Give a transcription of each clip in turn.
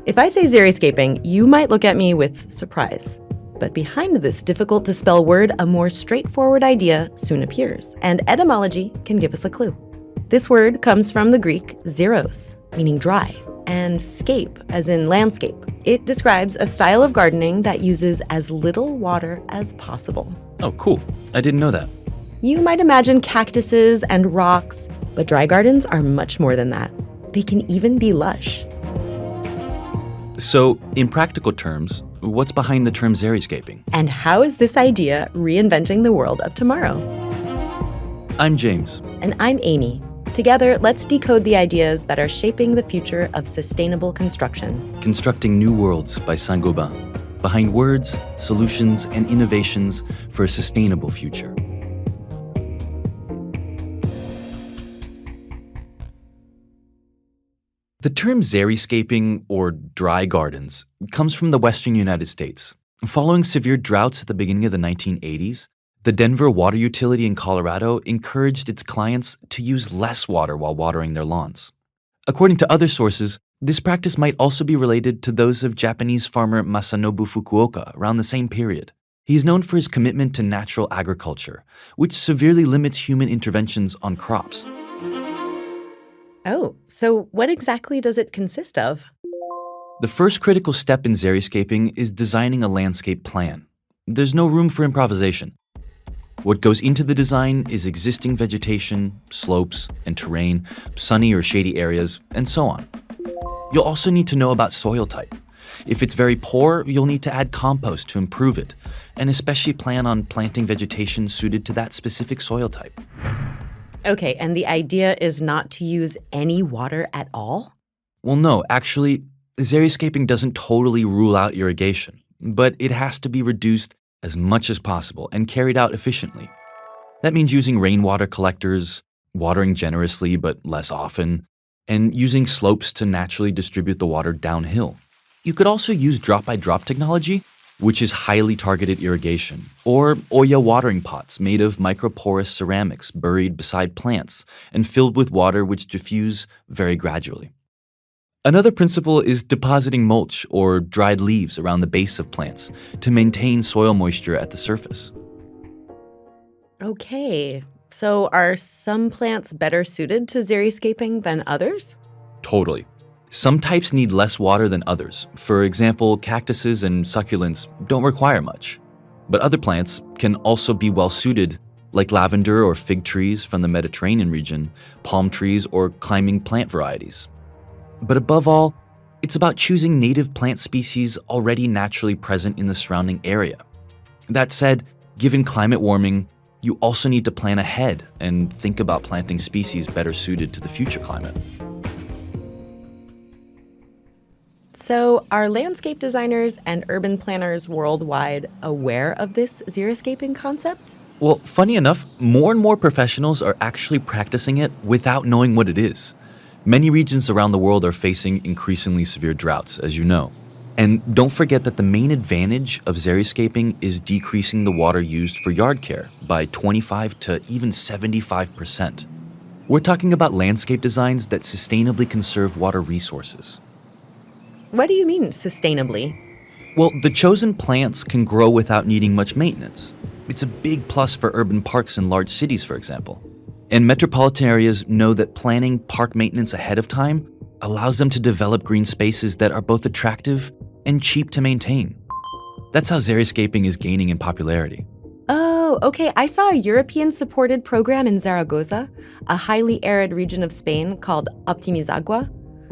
If I say xeriscaping, you might look at me with surprise. But behind this difficult-to-spell word, a more straightforward idea soon appears, and etymology can give us a clue. This word comes from the Greek xeros, meaning dry, and scape, as in landscape. It describes a style of gardening that uses as little water as possible. Oh, cool. I didn't know that. You might imagine cactuses and rocks, but dry gardens are much more than that. They can even be lush. So, in practical terms, what's behind the term xeriscaping? And how is this idea reinventing the world of tomorrow? I'm James. And I'm Amy. Together, let's decode the ideas that are shaping the future of sustainable construction. Constructing New Worlds by Saint-Gobain. Behind words, solutions, and innovations for a sustainable future. The term xeriscaping, or dry gardens, comes from the western United States. Following severe droughts at the beginning of the 1980s, the Denver water utility in Colorado encouraged its clients to use less water while watering their lawns. According to other sources, this practice might also be related to those of Japanese farmer Masanobu Fukuoka around the same period. He is known for his commitment to natural agriculture, which severely limits human interventions on crops. Oh, so what exactly does it consist of? The first critical step in xeriscaping is designing a landscape plan. There's no room for improvisation. What goes into the design is existing vegetation, slopes, and terrain, sunny or shady areas, and so on. You'll also need to know about soil type. If it's very poor, you'll need to add compost to improve it, and especially plan on planting vegetation suited to that specific soil type. Okay, and the idea is not to use any water at all? Well, no, actually, xeriscaping doesn't totally rule out irrigation, but it has to be reduced as much as possible and carried out efficiently. That means using rainwater collectors, watering generously but less often, and using slopes to naturally distribute the water downhill. You could also use drop-by-drop technology, which is highly targeted irrigation, or Oya watering pots made of microporous ceramics buried beside plants and filled with water which diffuse very gradually. Another principle is depositing mulch or dried leaves around the base of plants to maintain soil moisture at the surface. Okay, so are some plants better suited to xeriscaping than others? Totally. Some types need less water than others. For example, cactuses and succulents don't require much. But other plants can also be well suited, like lavender or fig trees from the Mediterranean region, palm trees, or climbing plant varieties. But above all, it's about choosing native plant species already naturally present in the surrounding area. That said, given climate warming, you also need to plan ahead and think about planting species better suited to the future climate. So are landscape designers and urban planners worldwide aware of this xeriscaping concept? Well, funny enough, more and more professionals are actually practicing it without knowing what it is. Many regions around the world are facing increasingly severe droughts, as you know. And don't forget that the main advantage of xeriscaping is decreasing the water used for yard care by 25 to even 75%. We're talking about landscape designs that sustainably conserve water resources. What do you mean, sustainably? Well, the chosen plants can grow without needing much maintenance. It's a big plus for urban parks in large cities, for example. And metropolitan areas know that planning park maintenance ahead of time allows them to develop green spaces that are both attractive and cheap to maintain. That's how xeriscaping is gaining in popularity. Oh, okay. I saw a European-supported program in Zaragoza, a highly arid region of Spain called Optimizagua.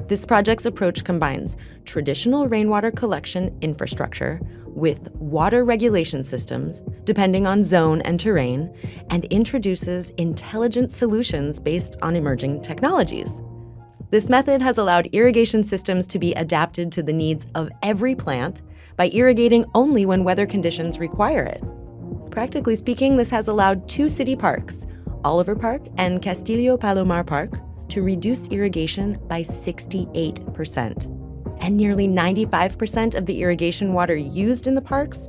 This project's approach combines traditional rainwater collection infrastructure with water regulation systems, depending on zone and terrain, and introduces intelligent solutions based on emerging technologies. This method has allowed irrigation systems to be adapted to the needs of every plant by irrigating only when weather conditions require it. Practically speaking, this has allowed 2 city parks, Oliver Park and Castillo Palomar Park, to reduce irrigation by 68%. And nearly 95% of the irrigation water used in the parks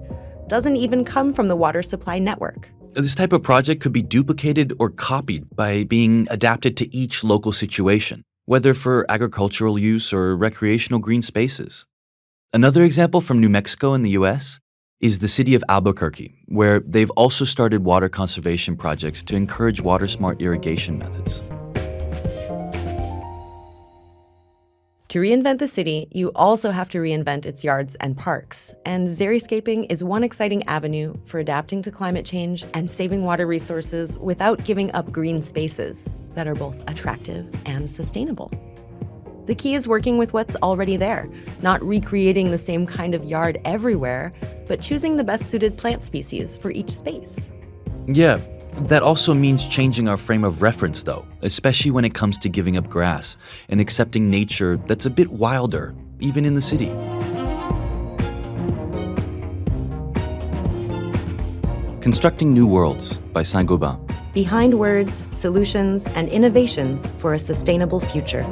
doesn't even come from the water supply network. This type of project could be duplicated or copied by being adapted to each local situation. whether for agricultural use or recreational green spaces. Another example from New Mexico in the US is the city of Albuquerque, where they've also started water conservation projects to encourage water-smart irrigation methods. To reinvent the city, you also have to reinvent its yards and parks. And xeriscaping is one exciting avenue for adapting to climate change and saving water resources without giving up green spaces that are both attractive and sustainable. The key is working with what's already there, not recreating the same kind of yard everywhere, but choosing the best suited plant species for each space. Yeah, that also means changing our frame of reference, though, especially when it comes to giving up grass and accepting nature that's a bit wilder, even in the city. Constructing New Worlds by Saint-Gobain. Behind words, solutions, and innovations for a sustainable future.